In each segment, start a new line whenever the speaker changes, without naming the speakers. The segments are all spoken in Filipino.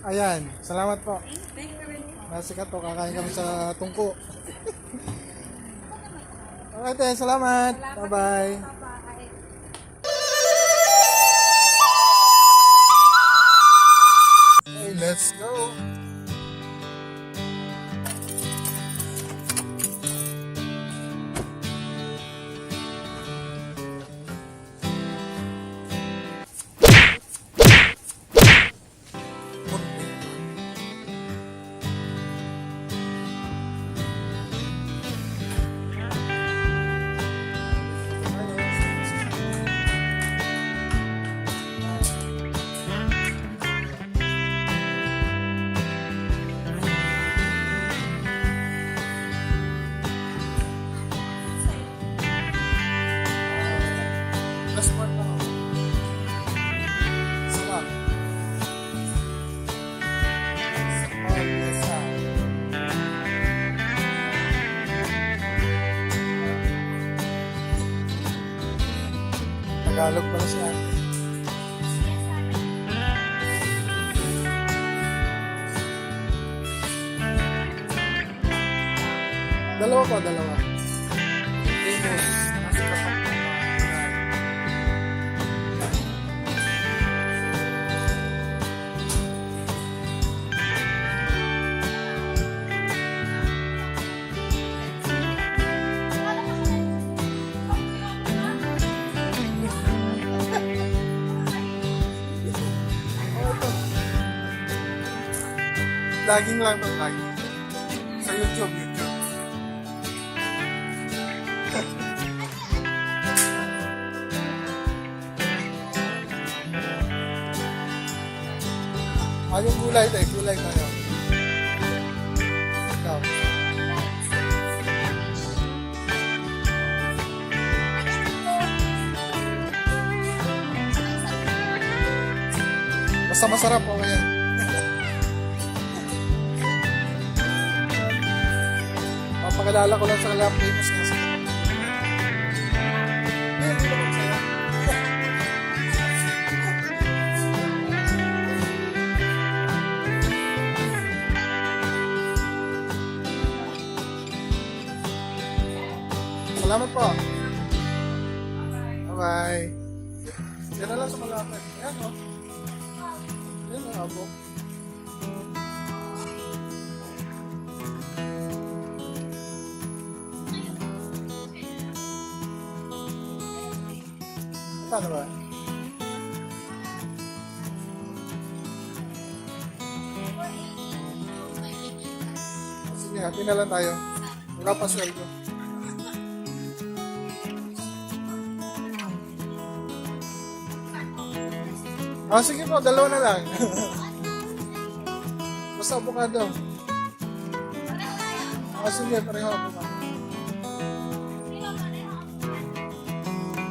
Ayan, salamat po.
Thank you very much.
Nasi Katok, kakain kami sa Tungku. Okay, salamat. Bye-bye.
Bye-bye.
Okay, let's go. Last part na ako. Sama. Sama. Tagalog pala siya. Dalawa pa, dalawa. Famous. Nasi Katok Brunei. Laging lang to, laging. Sa YouTube. Yung gulay tayo, gulay tayo. Ikaw. Basta masarap po yan. Papakalala ko lang sa kalam famous kasi. Hindi naman sa'yo. Salamat po. Bye-bye. Yan na lang sa malapit. Ayan o. Yan na abo. Paano ba? Sige, happy na lang tayo. Wala pa sweldo. Sige po, dalawa na lang. Basta avocado. Sige, pareho avocado.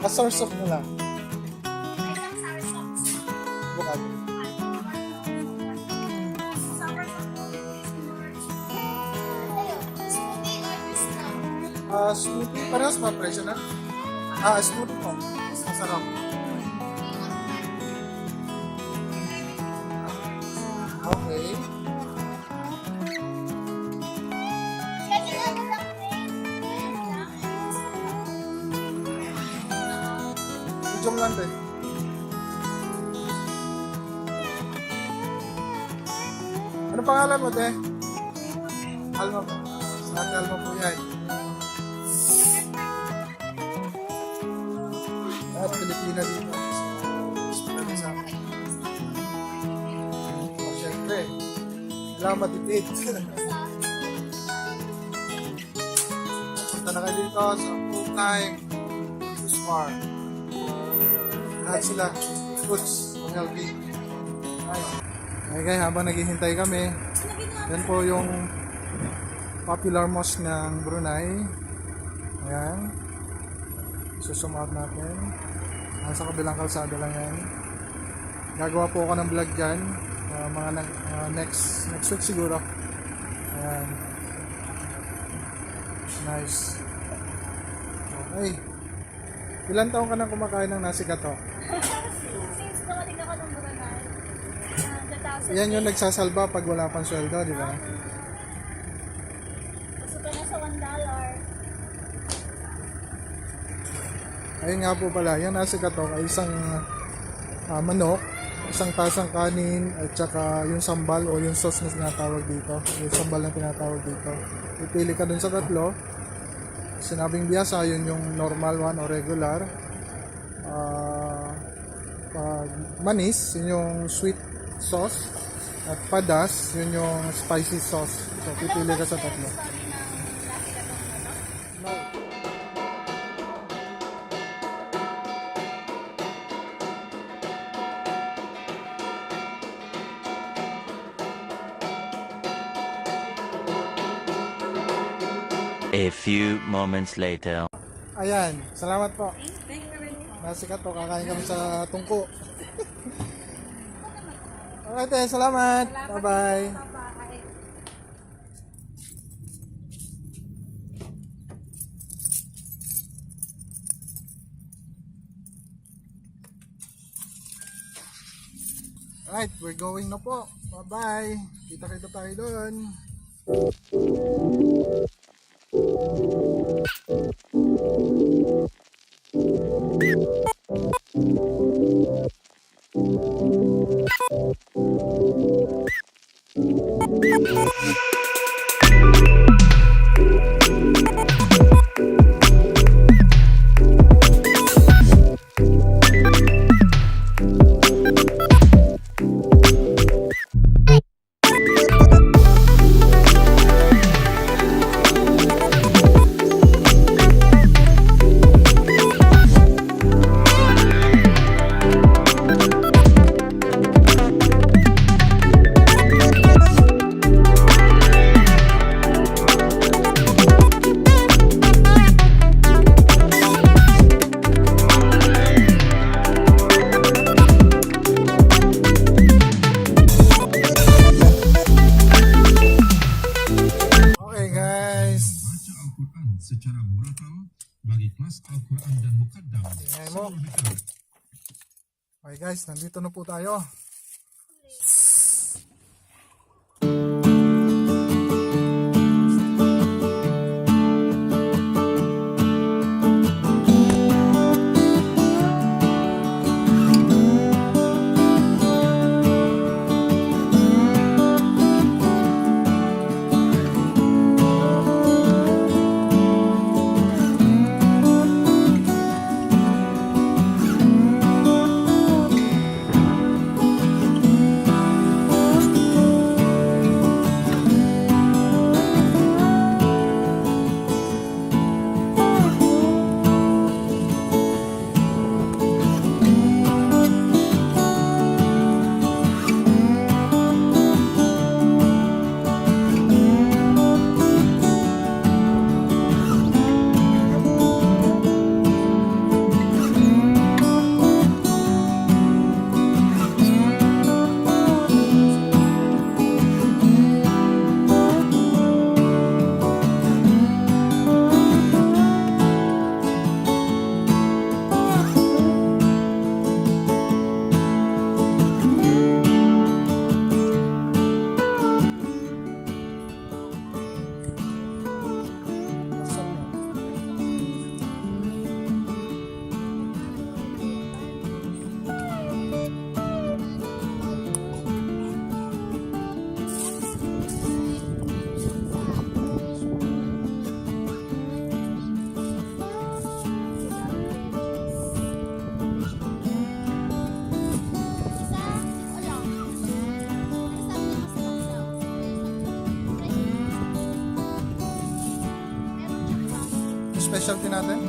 Sour soup na lang. Avocado. Smoothie, parehas ba presyo na? Smoothie po. Mas masarap. Okay. Medium lang din. Ano pangalan mo, te? Alma po. Sa ate Alma po yan. At Pilipina dito. Sa siyempre, kailangan matipid. Punta na kayo dito sa full-time Juice Bar. Lahat sila, foods, healthy. Okay, habang naghihintay kami, yan po yung popular mosque ng Brunei. Ayan. Susum out natin. Nasa kabilang kalsada lang yan. Gagawa po ako ng vlog dyan. Mga next week siguro. Ayan. Nice. Okay. Ilan taon ka nang kumakain ng nasi katok?
Since dumating ako ng Brunei,
yan yung nagsasalba pag wala pang sweldo, di ba?
Gusto ka na sa $1.
Ayun nga po pala, yan nasi katok ay isang manok, isang tasang kanin, at saka yung sambal o yung sauce na tinatawag dito. Yung sambal na tinatawag dito. Ipili ka dun sa tatlo. Sinabing biyasa, yun yung normal one o regular. Pag manis, yun yung sweet sauce. At padas, yun yung spicy sauce. So, pipili ka sa tatlo. No.
A few moments later.
Ayan, salamat po.
Thank you very much.
Nasi Katok, kakain kami sa Tungku. Okay, salamat. Bye-bye.
Bye-bye.
Alright, we're going na po. Bye-bye. Kita-kita tayo doon.
Secara murattal bagi kelas Al-Quran dan Muqaddam.
Tingnan mo. Okay guys, nandito na po tayo. Specialty natin.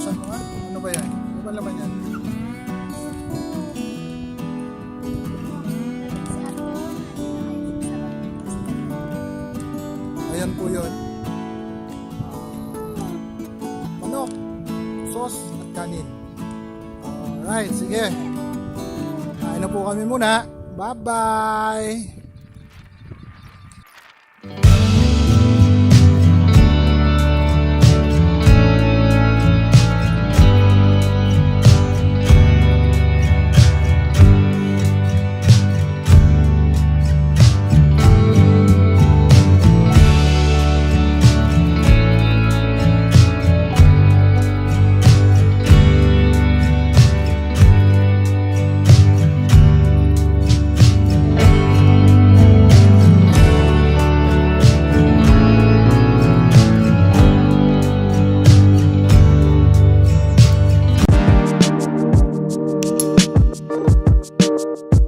Saan mo nga? Ano ba yan? Ano ba laman yan? Ayan po yun. Manok, sauce at kanin. Alright, sige. Kain na po kami muna. Bye-bye! Bye.